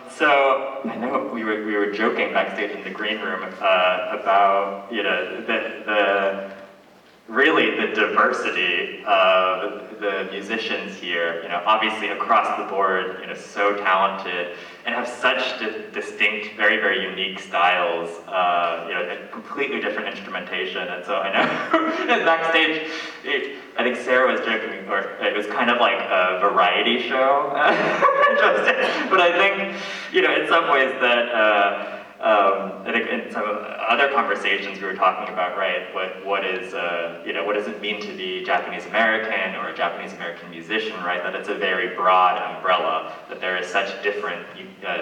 So I know we were joking backstage in the green room about really the diversity of the musicians here. Obviously across the board, so talented and have such distinct, very, very unique styles. And completely different instrumentation. And so I know and backstage, I think Sara was joking, or it was kind of like a variety show. But I think, in some ways that. I think in some other conversations we were talking about, right? What does it mean to be Japanese American or a Japanese American musician, right? That it's a very broad umbrella. That there is such different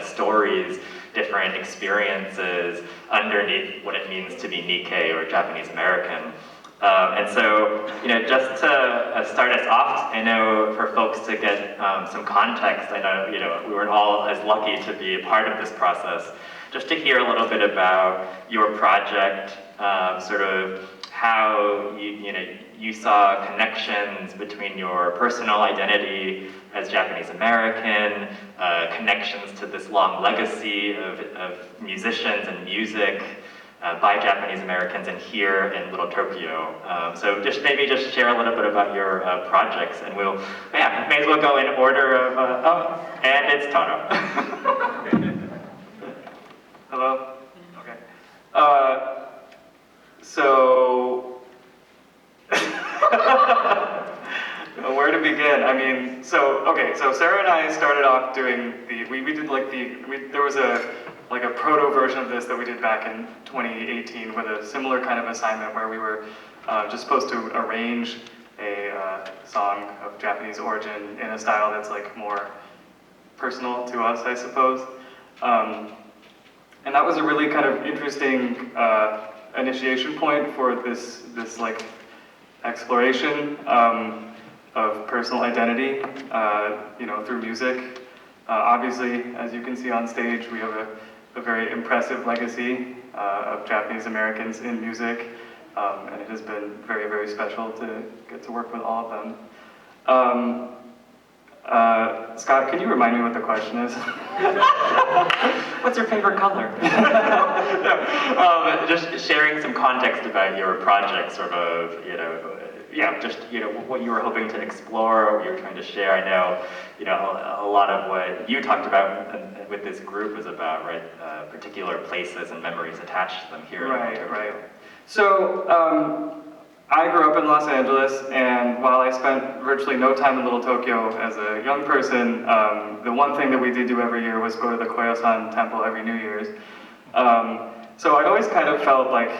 stories, different experiences underneath what it means to be Nikkei or Japanese American. And so, just to start us off, I know for folks to get some context, I know, we weren't all as lucky to be a part of this process. Just to hear a little bit about your project, sort of how you saw connections between your personal identity as Japanese American, connections to this long legacy of musicians and music by Japanese Americans and here in Little Tokyo. So maybe just share a little bit about your projects, and may as well go in order of, and it's Tono. Hello? Okay. So, where to begin? I mean, so Sara and I started off doing there was a proto version of this that we did back in 2018 with a similar kind of assignment where we were just supposed to arrange a song of Japanese origin in a style that's like more personal to us, I suppose. And that was a really kind of interesting initiation point for this like exploration of personal identity, through music. Obviously, as you can see on stage, we have a very impressive legacy of Japanese Americans in music, and it has been very, very special to get to work with all of them. Scott, can you remind me what the question is? What's your favorite color? Just sharing some context about your project, sort of, what you were hoping to explore, what you were trying to share. I know, a lot of what you talked about with this group was about, right, particular places and memories attached to them here. Right. So, I grew up in Los Angeles, and while I spent virtually no time in Little Tokyo as a young person, the one thing that we did do every year was go to the Koyasan temple every New Year's. So I'd always kind of felt like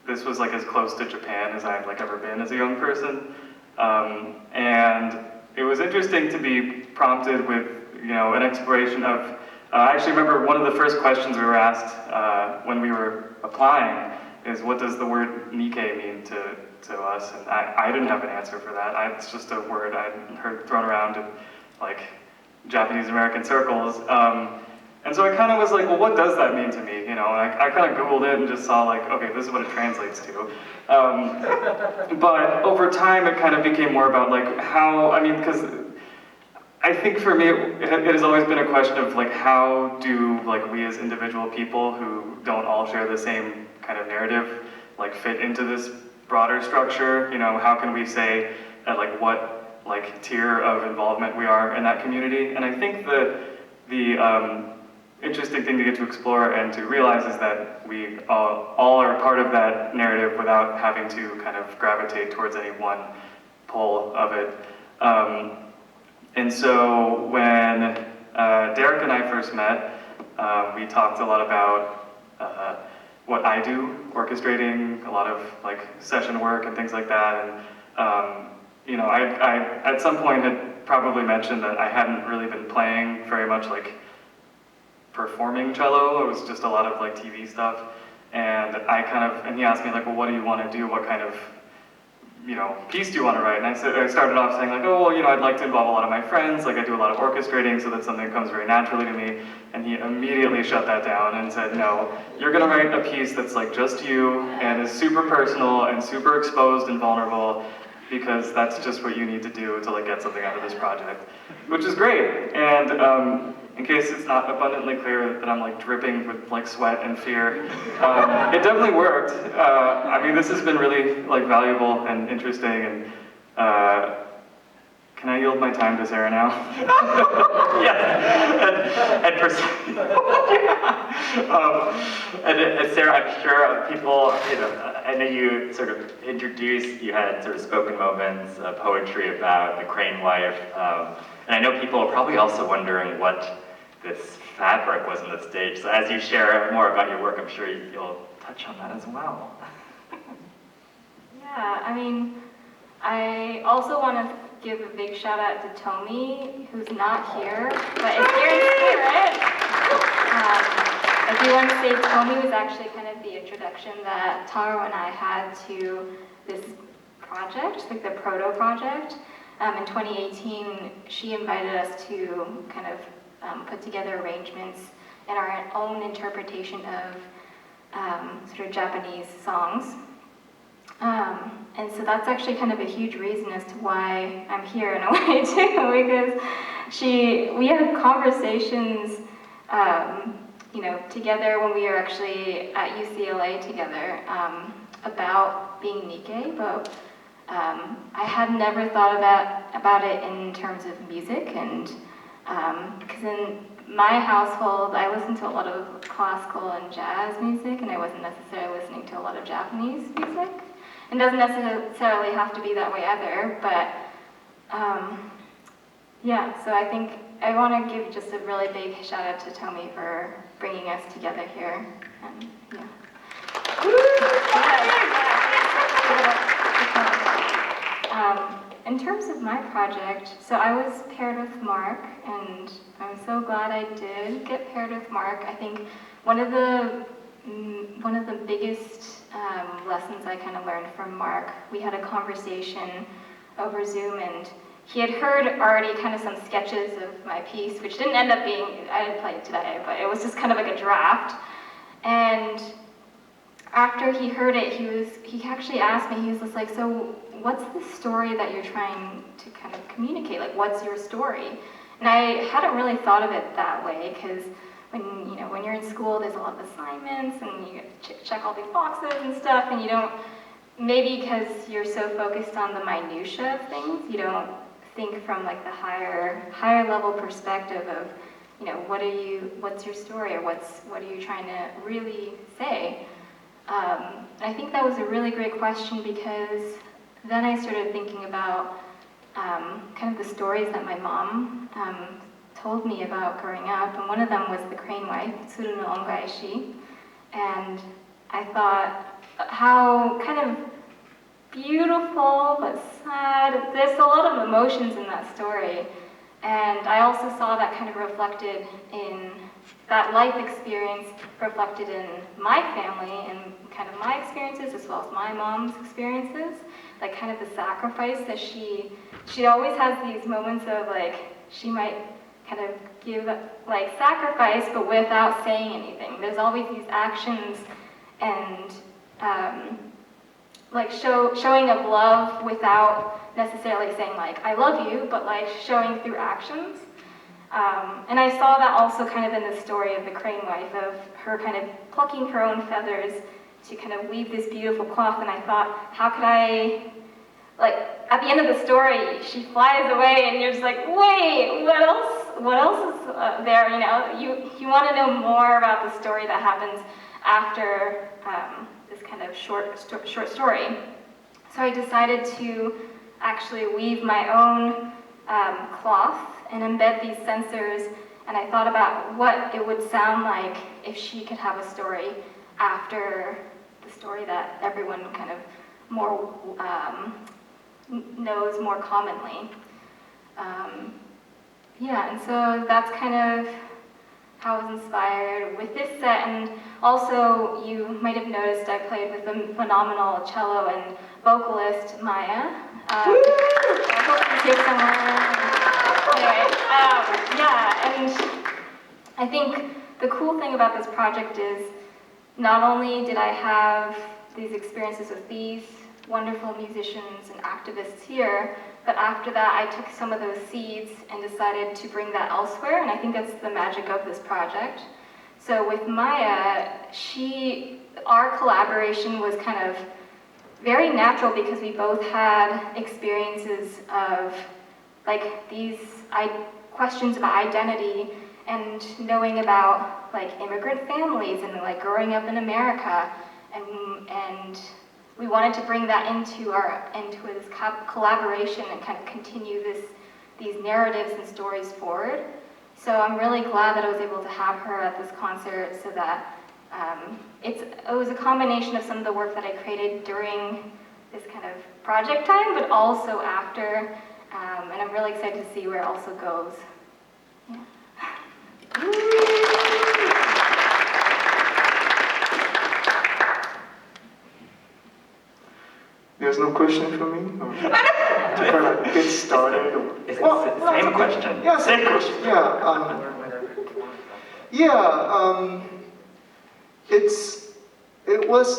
this was like as close to Japan as I'd like ever been as a young person. And it was interesting to be prompted with, an exploration of, I actually remember one of the first questions we were asked when we were applying is, what does the word Nikkei mean to us? And I didn't have an answer for that. It's just a word I'd heard thrown around in like Japanese American circles. And so I kind of was like, well, what does that mean to me? And I kind of Googled it and just saw like, okay, this is what it translates to. But over time, it kind of became more about like because I think for me, it has always been a question of like, how do like we as individual people who don't all share the same kind of narrative like fit into this broader structure? How can we say at like what like tier of involvement we are in that community? And I think the interesting thing to get to explore and to realize is that we all are part of that narrative without having to kind of gravitate towards any one pole of it. And so when Derek and I first met, we talked a lot about what I do, orchestrating, a lot of like session work and things like that. And I at some point had probably mentioned that I hadn't really been playing very much like performing cello. It was just a lot of like TV stuff. And he asked me like, well, what do you want to do? What kind of piece do you want to write? And I started off saying like, oh, well, I'd like to involve a lot of my friends. Like I do a lot of orchestrating, so that's something that comes very naturally to me. And he immediately shut that down and said, no, you're gonna write a piece that's like just you and is super personal and super exposed and vulnerable. because that's just what you need to do to like get something out of this project, which is great. And in case it's not abundantly clear that I'm like dripping with like sweat and fear, it definitely worked. I mean, this has been really like valuable and interesting, and can I yield my time to Sara now? Yes, and Sara, I'm sure people, I know you sort of introduced, you had sort of spoken moments, poetry about the crane wife, and I know people are probably also wondering what this fabric was on the stage. So as you share more about your work, I'm sure you'll touch on that as well. Yeah, I mean, I also want to give a big shout out to Tomi, who's not here, but is here in spirit. I do want to say Tomi was actually kind of the introduction that Taro and I had to this project, like the proto project. In 2018, she invited us to kind of put together arrangements and our own interpretation of sort of Japanese songs. And so that's actually kind of a huge reason as to why I'm here in a way too, because we had conversations, together when we were actually at UCLA together about being Nikkei, but I had never thought about it in terms of music, and because in my household, I listened to a lot of classical and jazz music, and I wasn't necessarily listening to a lot of Japanese music. It doesn't necessarily have to be that way either, but yeah, so I think I want to give just a really big shout out to Tomi for bringing us together here, and yeah. In terms of my project, so I was paired with Mark, and I'm so glad I did get paired with Mark. I think one of the biggest lessons I kind of learned from Mark, we had a conversation over Zoom, and he had heard already kind of some sketches of my piece, which didn't end up being, I didn't play it today, but it was just kind of like a draft. And after he heard it, he actually asked me, he was just like, so what's the story that you're trying to kind of communicate? Like, what's your story? And I hadn't really thought of it that way, because when you're in school, there's a lot of assignments, and you check all these boxes and stuff, and you don't, maybe because you're so focused on the minutia of things, you don't think from like the higher level perspective of, what's your story, or what are you trying to really say? I think that was a really great question, because then I started thinking about kind of the stories that my mom told me about growing up, and one of them was the crane wife, Tsuru no Ongaishi, and I thought how kind of beautiful but sad, there's a lot of emotions in that story, and I also saw that kind of reflected in that life experience, reflected in my family and kind of my experiences as well as my mom's experiences, like kind of the sacrifice that she always has these moments of like, she might kind of give like sacrifice but without saying anything. There's always these actions and like showing of love without necessarily saying like, I love you, but like showing through actions. And I saw that also kind of in the story of the crane wife, of her kind of plucking her own feathers to kind of weave this beautiful cloth, and I thought, how could I, like, at the end of the story, she flies away, and you're just like, wait, what else is there, You want to know more about the story that happens after this kind of short story. So I decided to actually weave my own cloth and embed these sensors, and I thought about what it would sound like if she could have a story after the story that everyone kind of more knows more commonly. Yeah, and so that's kind of how I was inspired with this set, and also you might have noticed I played with the phenomenal cello and vocalist Maya. I hope you take someone. Anyway, yeah, and I think the cool thing about this project is not only did I have these experiences with these wonderful musicians and activists here. But after that, I took some of those seeds and decided to bring that elsewhere, and I think that's the magic of this project. So with Maya, our collaboration was kind of very natural because we both had experiences of like these questions about identity and knowing about like immigrant families and like growing up in America, and we wanted to bring that into this collaboration and kind of continue these narratives and stories forward. So I'm really glad that I was able to have her at this concert, so that it was a combination of some of the work that I created during this kind of project time, but also after, and I'm really excited to see where it also goes. Yeah. There's no question for me? To kind of get started? Same question. Yeah, same question.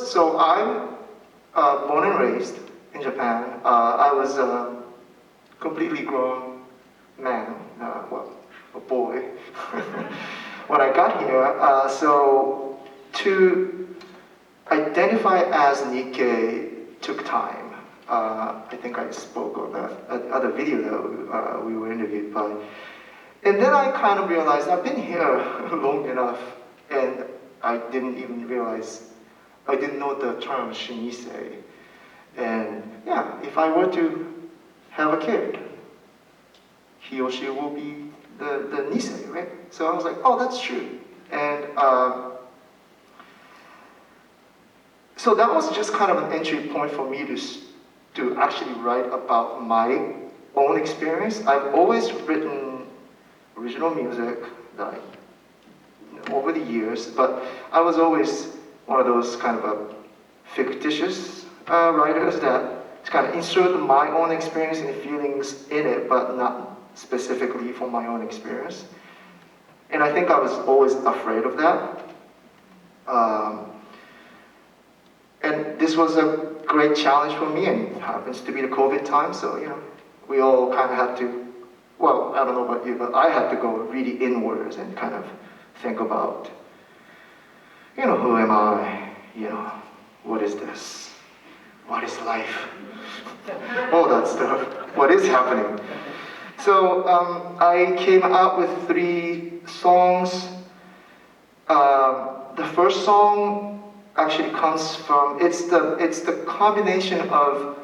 So I'm born and raised in Japan. I was a completely grown man, a boy, when I got here. So to identify as Nikkei took time. I think I spoke on that other video that we were interviewed by. And then I kind of realized I've been here long enough, and I didn't even realize, I didn't know the term Shinisei. And yeah, if I were to have a kid, he or she will be the Nisei, right? So I was like, oh, that's true. And so that was just kind of an entry point for me to actually write about my own experience. I've always written original music over the years, but I was always one of those kind of fictitious writers that kind of insert my own experience and feelings in it, but not specifically for my own experience. And I think I was always afraid of that. And this was a great challenge for me, and it happens to be the COVID time, so we all kind of had to, well, I don't know about you, but I had to go really inwards and kind of think about, who am I? What is this? What is life? All that stuff. What is happening? So I came out with 3 songs. The first song actually comes from, it's the combination of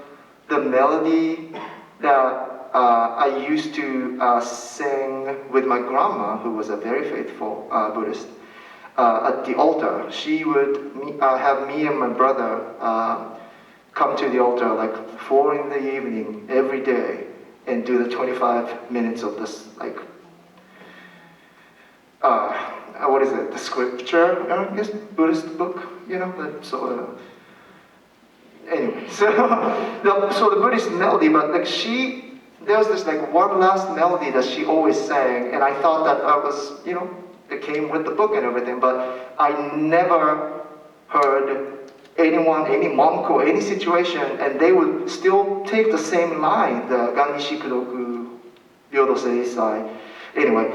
the melody that I used to sing with my grandma, who was a very faithful Buddhist, at the altar. She would have me and my brother come to the altar like 4 in the evening every day and do the 25 minutes of this, like, what is it, the scripture, I guess, Buddhist book, that sort of, anyway, so the Buddhist melody, but like there was this like one last melody that she always sang, and I thought that I was, it came with the book and everything, but I never heard anyone, any monk or any situation, and they would still take the same line, the Gangi Shikudoku Ryodo Seisai. Anyway,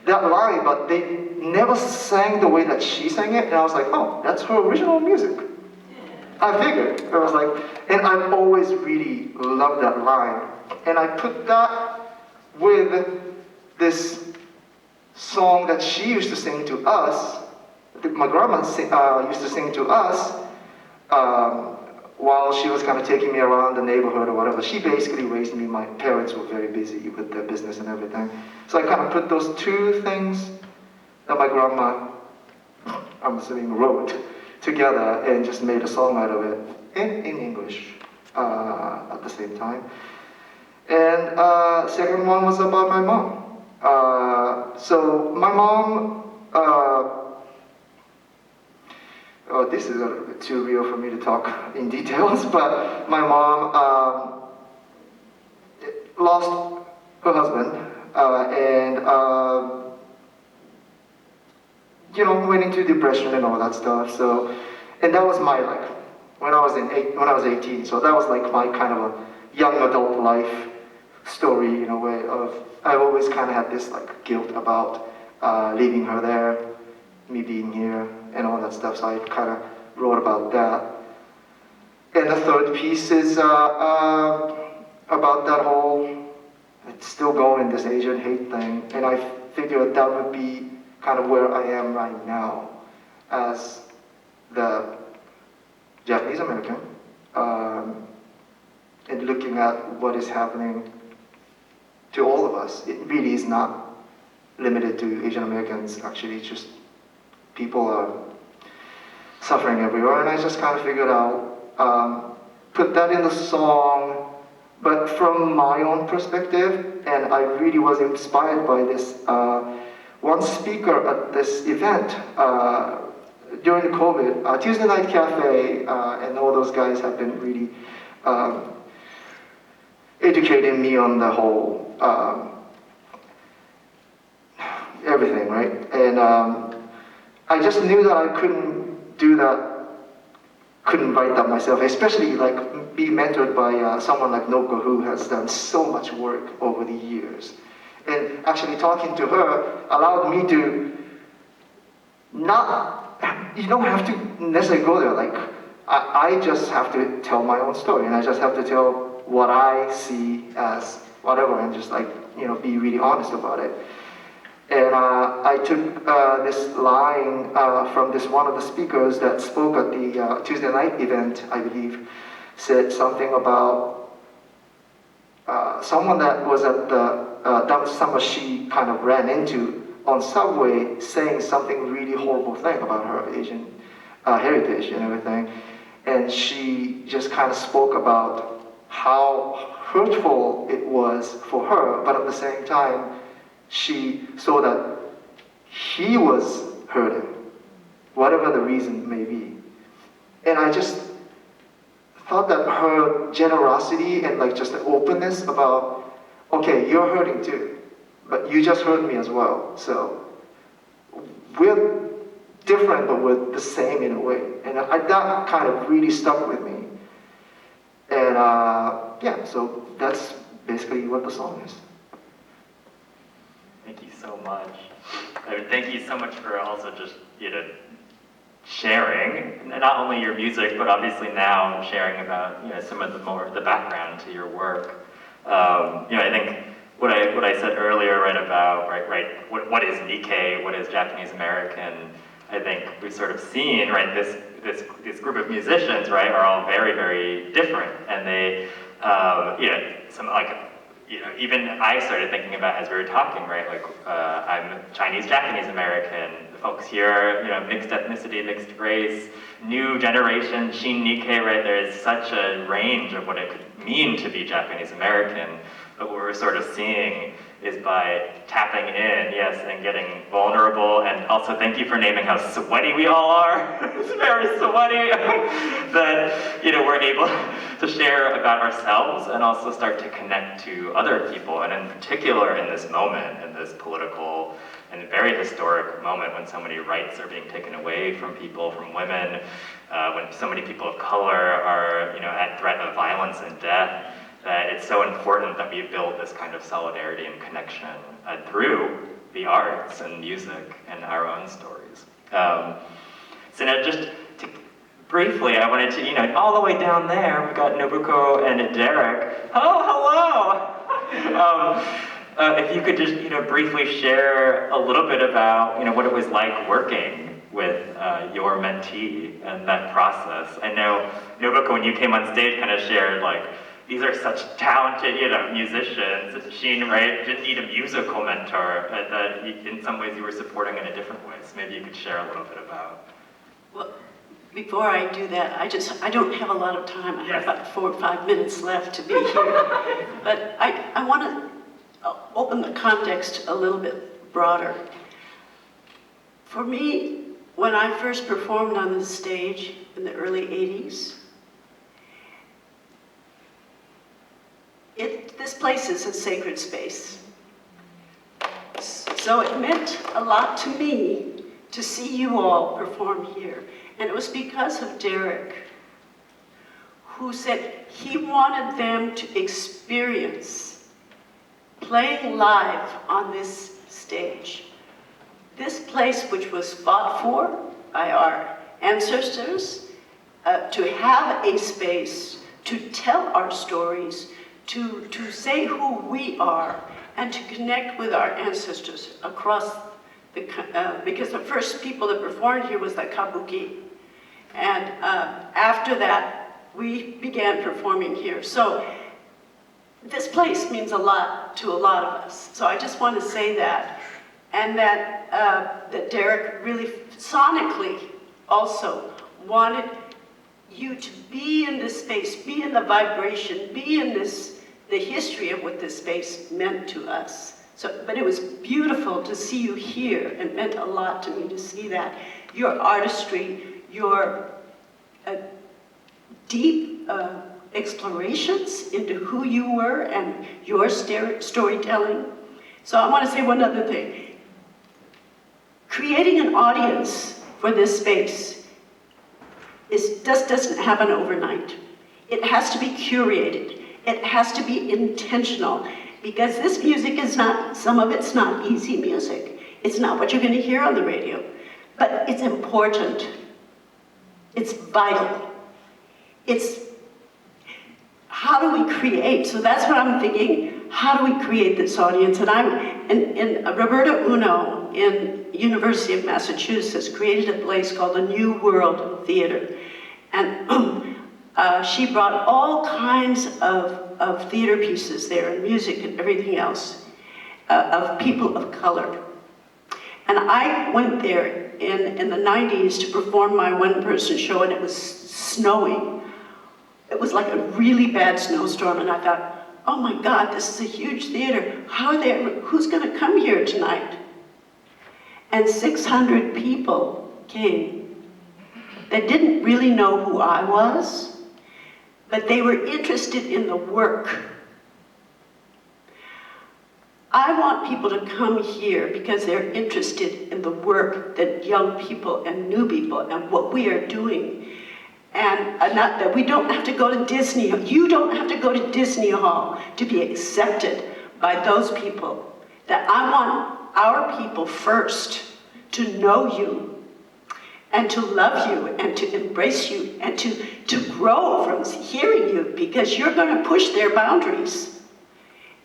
that line, but they never sang the way that she sang it, and I was like, oh, that's her original music. I figured. I was like, and I've always really loved that line. And I put that with this song that she used to sing to us, my grandma used to sing to us, while she was kind of taking me around the neighborhood or whatever. She basically raised me. My parents were very busy with their business and everything. So I kind of put those 2 things that my grandma, I'm assuming, wrote together and just made a song out of it in English at the same time. And second one was about my mom. So my mom, this is a little bit too real for me to talk in details, but my mom lost her husband and went into depression and all that stuff. So, and that was my when I was 18. So that was like my kind of a young adult life story in a way of, I've always kind of had this like guilt about leaving her there, me being here, and all that stuff. So I kind of wrote about that. And the third piece is about that whole, it's still going, this Asian hate thing. And I figured that would be kind of where I am right now as the Japanese American, and looking at what is happening to all of us. It really is not limited to Asian Americans, actually. It's just people are suffering everywhere. And I just kind of figured out, put that in the song, but from my own perspective. And I really was inspired by this one speaker at this event during the COVID. Tuesday Night Cafe and all those guys have been really educating me on the whole everything, right? And I just knew that I couldn't do that, couldn't write that myself, especially like be mentored by someone like Nobuko, who has done so much work over the years. And actually talking to her allowed me to not, you don't have to necessarily go there. Like, I just have to tell my own story, and I just have to tell what I see as whatever, and just like, you know, be really honest about it. And I took this line from this one of the speakers that spoke at the Tuesday night event, I believe, said something about someone that was at the, that was someone she kind of ran into on subway saying something really horrible thing about her Asian heritage and everything. And she just kind of spoke about how hurtful it was for her, but at the same time, she saw that he was hurting, whatever the reason may be. And I just thought that her generosity and like just the openness about, okay, you're hurting too, but you just hurt me as well. So we're different, but we're the same in a way. And that kind of really stuck with me. And yeah, so that's basically what the song is. Thank you so much. I mean, thank you so much for also just, you know, sharing not only your music, but obviously now sharing about, you know, some of the background to your work. You know, I think what I said earlier, right, about what is Nikkei, what is Japanese American. I think we've sort of seen, right, this group of musicians, right, are all very, very different, and they, you know, some like, you know, even I started thinking about as we were talking, right, like I'm Chinese Japanese American, the folks here, you know, mixed ethnicity, mixed race, new generation, Shin Nikkei, right, there is such a range of what it could mean to be Japanese American, but what we're sort of seeing is by tapping in, yes, and getting vulnerable, and also thank you for naming how sweaty we all are. It's very sweaty. That, you know, we're able to share about ourselves and also start to connect to other people, and in particular in this moment, in this political and very historic moment when so many rights are being taken away from people, from women, when so many people of color are, you know, at threat of violence and death. That it's so important that we build this kind of solidarity and connection through the arts and music and our own stories. So now just to, briefly, I wanted to, you know, all the way down there, we've got Nobuko and Derek. Oh, hello! If you could just, you know, briefly share a little bit about, you know, what it was like working with your mentee and that process. I know, Nobuko, when you came on stage, kind of shared, like, these are such talented, you know, musicians. Shin, right, didn't need a musical mentor. That in some ways you were supporting in a different way. So maybe you could share a little bit about. Well, before I do that, I don't have a lot of time. I have about 4 or 5 minutes left to be here. But I want to open the context a little bit broader. For me, when I first performed on the stage in the early 80s, this place is a sacred space. So it meant a lot to me to see you all perform here. And it was because of Derek who said he wanted them to experience playing live on this stage. This place, which was fought for by our ancestors, to have a space to tell our stories, to say who we are, and to connect with our ancestors across the, because the first people that performed here was the kabuki. And after that, we began performing here. So this place means a lot to a lot of us. So I just want to say that. And that, that Derek really sonically also wanted you to be in this space, be in the vibration, be in this, the history of what this space meant to us. So, but it was beautiful to see you here. It meant a lot to me to see that. Your artistry, your deep explorations into who you were and your storytelling. So I want to say one other thing. Creating an audience for this space just doesn't happen overnight. It has to be curated. It has to be intentional, because this music is not, some of it's not easy music. It's not what you're going to hear on the radio, but it's important. It's vital. It's, how do we create? So that's what I'm thinking. How do we create this audience? And Roberta Uno in University of Massachusetts created a place called the New World Theater. And she brought all kinds of theater pieces there, and music and everything else, of people of color. And I went there in the 90s to perform my one-person show, and it was snowing. It was like a really bad snowstorm, and I thought, oh my God, this is a huge theater. Who's gonna come here tonight? And 600 people came that didn't really know who I was, but they were interested in the work. I want people to come here because they're interested in the work that young people and new people and what we are doing. And not that we don't have to go to Disney. You don't have to go to Disney Hall to be accepted by those people. That I want our people first to know you and to love you and to embrace you and to grow from hearing you, because you're going to push their boundaries.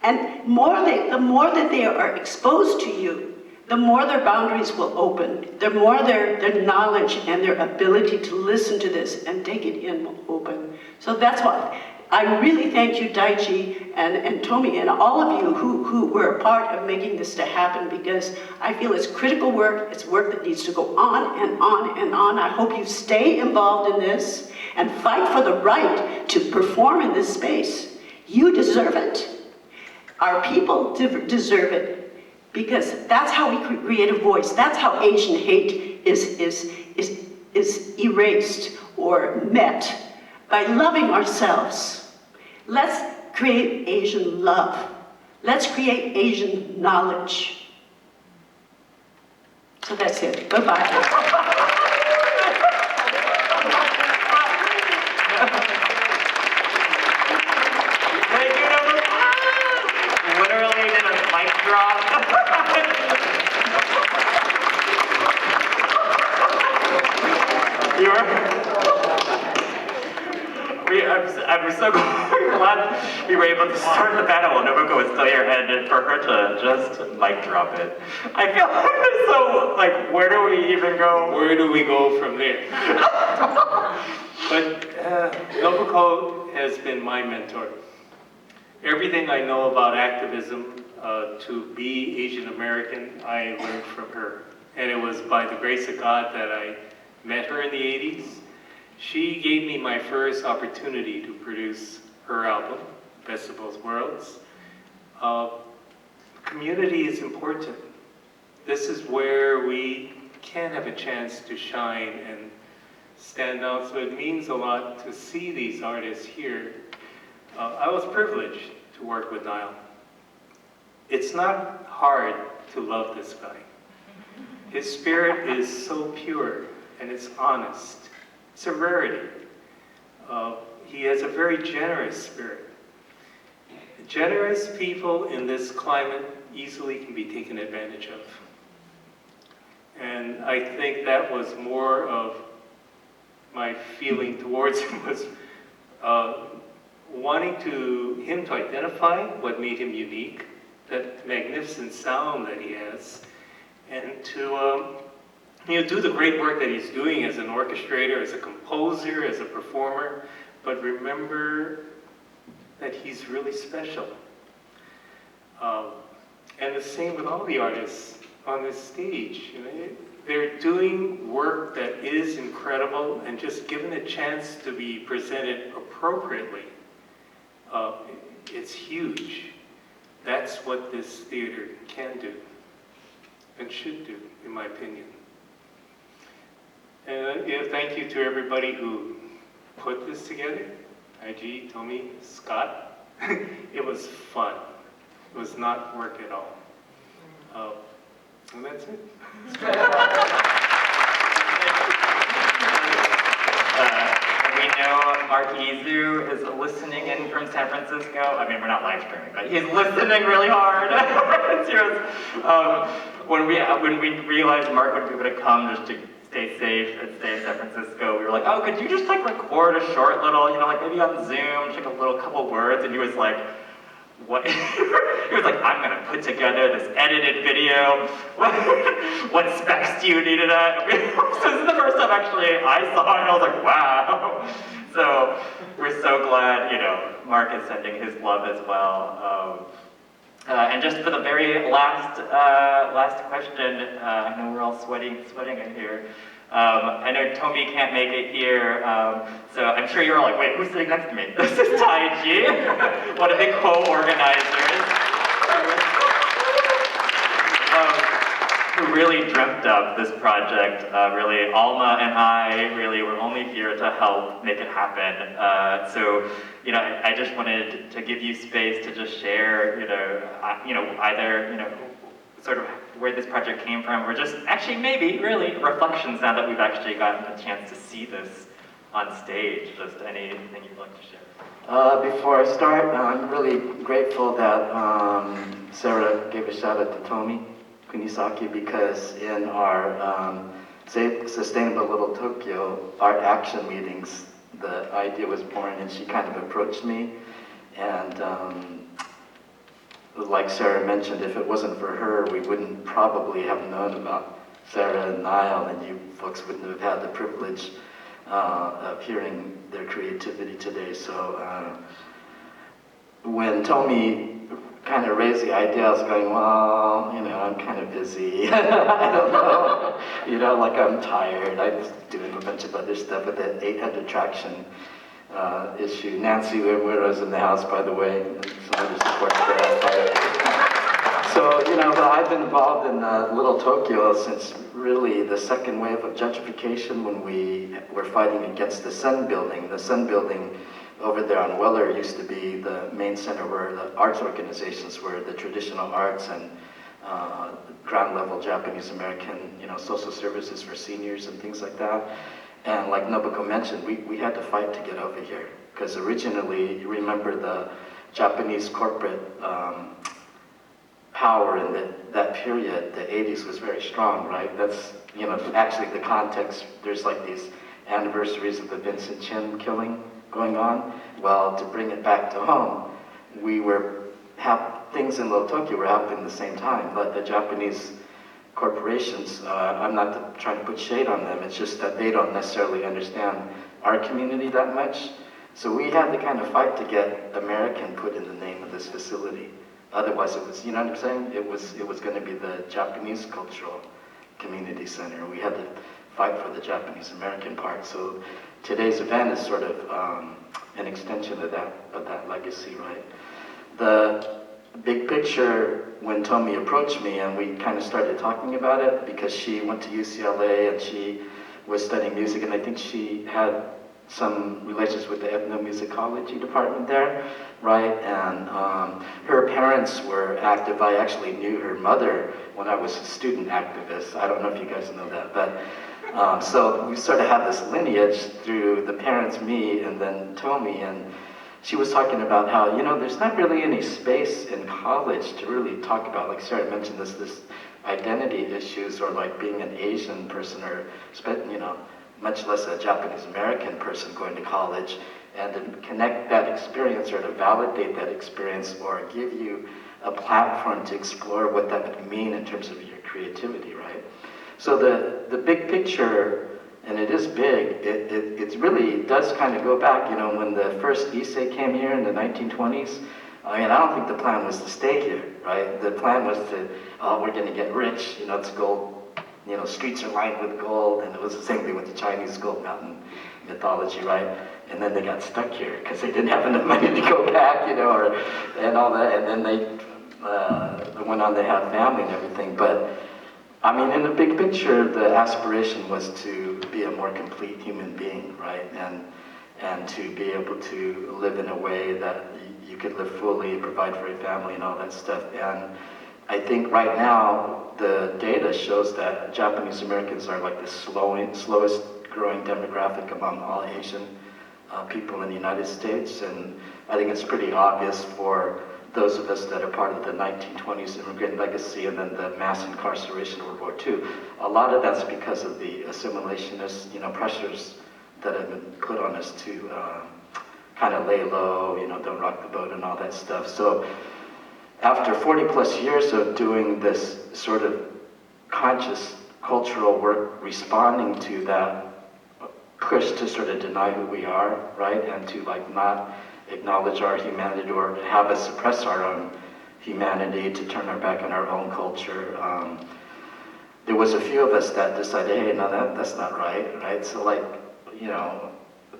And the more that they are exposed to you, the more their boundaries will open, the more their knowledge and their ability to listen to this and take it in will open. So that's why I really thank you, Taiji and Tomi, and all of you who were a part of making this to happen, because I feel it's critical work. It's work that needs to go on and on and on. I hope you stay involved in this and fight for the right to perform in this space. You deserve it. Our people deserve it. Because that's how we create a voice. That's how Asian hate is erased or met, by loving ourselves. Let's create Asian love. Let's create Asian knowledge. So that's it. Bye-bye. I'm so glad we were able to start the battle while Nobuko was still here, and for her to just mic drop it. I feel like so, like, where do we even go? Where do we go from there? But Nobuko has been my mentor. Everything I know about activism, to be Asian American, I learned from her. And it was by the grace of God that I met her in the 80s. She gave me my first opportunity to produce her album, Best of Both Worlds. Community is important. This is where we can have a chance to shine and stand out, so it means a lot to see these artists here. I was privileged to work with Niall. It's not hard to love this guy. His spirit is so pure and it's honest. It's a rarity. he has a very generous spirit. Generous people in this climate easily can be taken advantage of. And I think that was more of my feeling towards him, was wanting him to identify what made him unique, that magnificent sound that he has, and to do the great work that he's doing as an orchestrator, as a composer, as a performer, but remember that he's really special. And the same with all the artists on this stage. They're doing work that is incredible, and just given a chance to be presented appropriately, it's huge. That's what this theater can do and should do, in my opinion. And thank you to everybody who put this together. Taiji, Tommy, Scott. It was fun. It was not work at all. And that's it. We know Mark Izu is listening in from San Francisco. I mean, we're not live streaming, but he's listening really hard. When we realized Mark would be able to come just to stay safe and stay in San Francisco, we were like, oh, could you just like record a short little, maybe on Zoom, just like a little couple words? And he was like, what? He was like, I'm gonna put together this edited video. What specs do you need it at? So this is the first time actually I saw it, and I was like, wow. So we're so glad, Mark is sending his love as well. And just for the very last question, I know we're all sweating in here. I know Tomi can't make it here, so I'm sure you're all like, wait, who's sitting next to me? This is Taiji, one of the co-organizers, who really dreamt up this project. Really, Alma and I really were only here to help make it happen. So, I just wanted to give you space to just share, either, sort of where this project came from, or just actually maybe really reflections now that we've actually gotten a chance to see this on stage. Just anything you'd like to share? Before I start, I'm really grateful that Sara gave a shout out to Tomi Kunisaki, because in our Sustainable Little Tokyo art action meetings, the idea was born, and she kind of approached me, and like Sara mentioned, if it wasn't for her, we wouldn't probably have known about Sara and Niall, and you folks wouldn't have had the privilege of hearing their creativity today. So when Tomi kind of raised the idea, I was going, well, I'm kind of busy. I don't know, like I'm tired. I was doing a bunch of other stuff with that 800 traction issue. Nancy Uemura's in the house, by the way, and some other support for that. So, but I've been involved in Little Tokyo since really the second wave of gentrification, when we were fighting against the Sun Building. The Sun Building over there on Weller used to be the main center where the arts organizations were, the traditional arts and ground level Japanese American, social services for seniors and things like that. And like Nobuko mentioned, we had to fight to get over here, because originally, you remember the Japanese corporate power in that period, the 80s, was very strong, right? That's, actually the context, there's like these anniversaries of the Vincent Chin killing going on. Well, to bring it back to home, things in Little Tokyo were happening at the same time, but the Japanese corporations, I'm not trying to put shade on them, it's just that they don't necessarily understand our community that much. So we had to kind of fight to get American put in the name of this facility. Otherwise it was, you know what I'm saying? It was going to be the Japanese Cultural Community Center. We had to fight for the Japanese American part. So today's event is sort of an extension of that legacy, right? The big picture, when Tomi approached me and we kind of started talking about it, because she went to UCLA and she was studying music, and I think she had some relations with the ethnomusicology department there, right? And her parents were active. I actually knew her mother when I was a student activist. I don't know if you guys know that, but So we sort of have this lineage through the parents, me, and then Tomi, and she was talking about how, there's not really any space in college to really talk about, like Sara mentioned, this identity issues, or like being an Asian person, or, much less a Japanese American person going to college, and to connect that experience, or to validate that experience, or give you a platform to explore what that would mean in terms of your creativity, right? So the big picture, and it is big, it really does kind of go back, when the first Issei came here in the 1920s, I don't think the plan was to stay here, right? The plan was to, we're gonna get rich, it's gold, streets are lined with gold, and it was the same thing with the Chinese gold mountain mythology, right? And then they got stuck here because they didn't have enough money to go back, and all that, and then they went on to have family and everything. But in the big picture, the aspiration was to be a more complete human being, right? And to be able to live in a way that you could live fully, provide for your family, and all that stuff. And I think right now, the data shows that Japanese Americans are like the slowest growing demographic among all Asian people in the United States. And I think it's pretty obvious for those of us that are part of the 1920s immigrant legacy and then the mass incarceration of World War II. A lot of that's because of the assimilationist, pressures that have been put on us to kind of lay low, don't rock the boat and all that stuff. So after 40 plus years of doing this sort of conscious cultural work, responding to that push to sort of deny who we are, right? And to not acknowledge our humanity, or have us suppress our own humanity, to turn our back on our own culture. There was a few of us that decided, hey, no, that's not right? So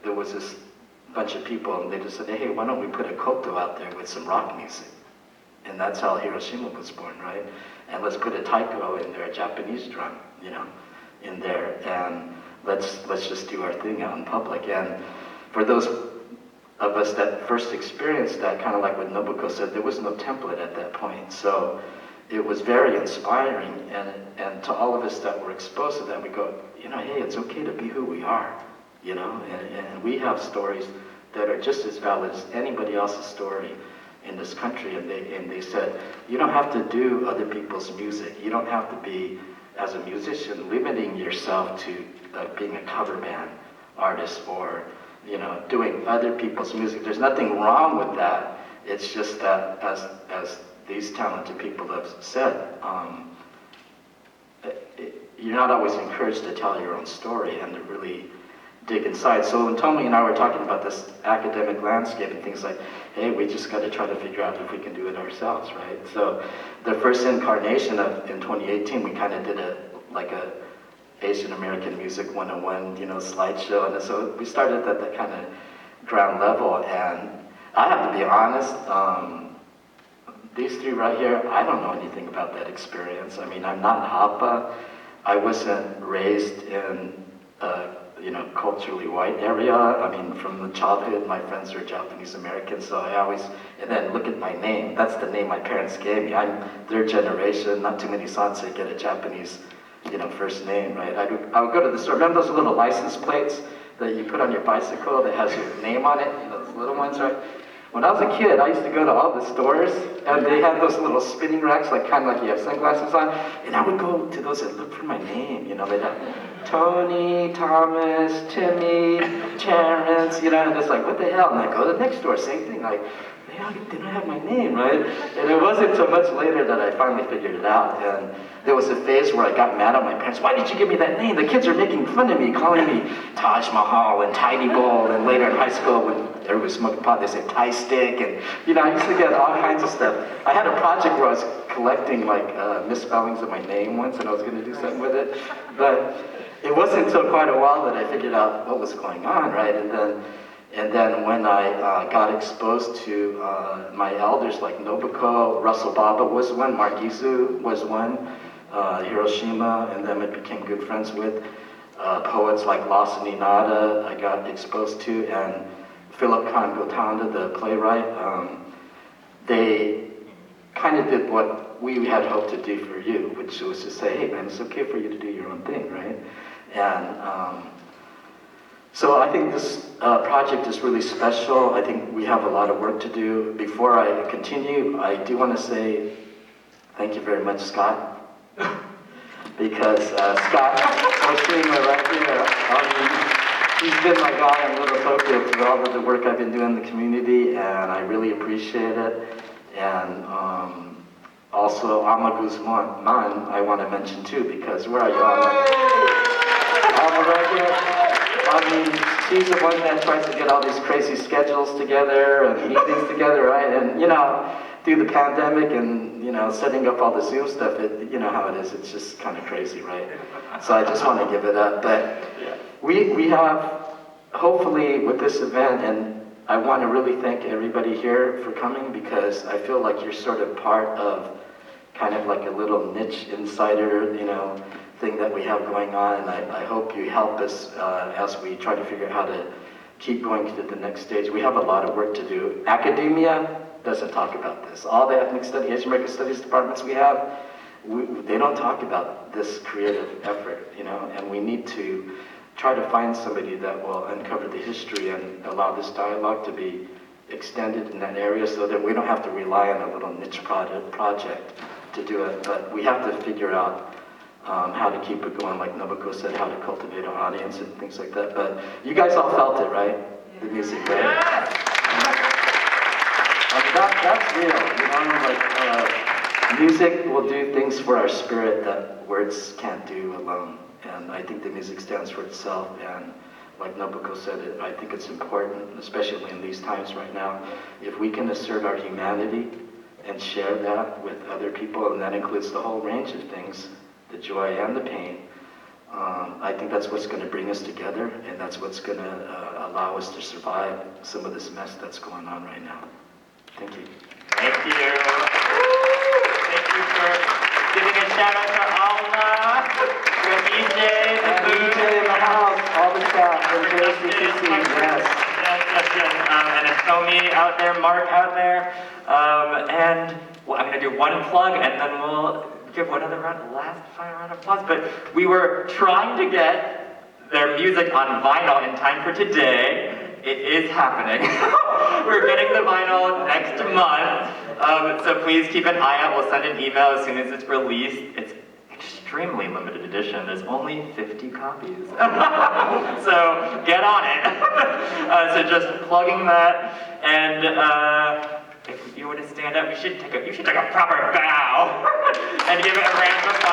there was this bunch of people, and they just said, hey, why don't we put a koto out there with some rock music? And that's how Hiroshima was born, right? And let's put a taiko in there, a Japanese drum, in there, and let's just do our thing out in public. And for those of us that first experienced that, kind of like what Nobuko said, there was no template at that point. So it was very inspiring, and to all of us that were exposed to that, we go, hey, it's okay to be who we are, and we have stories that are just as valid as anybody else's story in this country. And they said, you don't have to do other people's music. You don't have to be, as a musician, limiting yourself to being a cover band artist, or doing other people's music. There's nothing wrong with that. It's just that, as these talented people have said, you're not always encouraged to tell your own story and to really dig inside. So when Tomi and I were talking about this academic landscape and things like, hey, we just got to try to figure out if we can do it ourselves, right? So the first incarnation in 2018, we kind of did a Asian American Music 101, slideshow, and so we started at that kind of ground level. And I have to be honest, these three right here, I don't know anything about that experience. I'm not Hapa. I wasn't raised in culturally white area. From the childhood, my friends are Japanese Americans, so and then look at my name. That's the name my parents gave me. I'm third generation. Not too many sansei get a Japanese first name, right? I would go to the store. Remember those little license plates that you put on your bicycle that has your name on it? Those little ones, right? When I was a kid, I used to go to all the stores, and they had those little spinning racks, kind of like you have sunglasses on, and I would go to those and look for my name. They'd have Tony, Thomas, Timmy, Terrence, and it's like, what the hell? And I go to the next store, same thing, they don't have my name, right? And it wasn't so much later that I finally figured it out. And there was a phase where I got mad at my parents. Why did you give me that name? The kids are making fun of me, calling me Taj Mahal and Tiny Bowl. And later in high school, when everybody was smoking pot, they said Thai Stick. And, I used to get all kinds of stuff. I had a project where I was collecting, misspellings of my name once, and I was going to do something with it. But it wasn't until quite a while that I figured out what was going on, right? And then when I got exposed to my elders like Nobuko, Russell Baba was one, Margizu was one, Hiroshima, and then I became good friends with poets like Lawson Inada I got exposed to, and Philip Kahn Gotanda, the playwright. They kind of did what we had hoped to do for you, which was to say, hey man, it's okay for you to do your own thing, right? And so I think this project is really special. I think we have a lot of work to do. Before I continue, I do want to say thank you very much, Scott. Because Scott Oshima right here, he's been my guy in Little Tokyo through all of the work I've been doing in the community, and I really appreciate it. And also Ama Man, I want to mention too, because where are you, Ama right here? I mean, she's the one that tries to get all these crazy schedules together and meetings together, right? And you know, through the pandemic and you know, setting up all the Zoom stuff, you know how it is. It's just kind of crazy, right? So I just want to give it up. But we have, hopefully, with this event, and I want to really thank everybody here for coming because I feel like you're sort of part of kind of like a little niche insider, you know, thing that we have going on, and I hope you help us as we try to figure out how to keep going to the next stage. We have a lot of work to do. Academia doesn't talk about this. All the ethnic studies, Asian American studies departments we have, they don't talk about this creative effort, you know, and we need to try to find somebody that will uncover the history and allow this dialogue to be extended in that area so that we don't have to rely on a little niche project to do it, but we have to figure out how to keep it going, like Nobuko said, how to cultivate an audience and things like that. But you guys all felt it, right? The music, right? That's real, you know, like music will do things for our spirit that words can't do alone. And I think the music stands for itself, and like Nobuko said, I think it's important, especially in these times right now, if we can assert our humanity and share that with other people, and that includes the whole range of things, the joy and the pain, I think that's what's going to bring us together, and that's what's going to allow us to survive some of this mess that's going on right now. Thank you. Thank you. Thank you for giving a shout out to Alma, your EJ, in the house, all the staff, and yes. And a Tommy out there, Mark out there, and well, I'm going to do one plug, and then we'll give one other last final round of applause. But we were trying to get their music on vinyl in time for today. It is happening. We're getting the vinyl next month, so please keep an eye out. We'll send an email as soon as it's released. It's extremely limited edition. There's only 50 copies. So get on it. So just plugging that, and if you want to stand up, you should take a proper bow and give it a round of applause.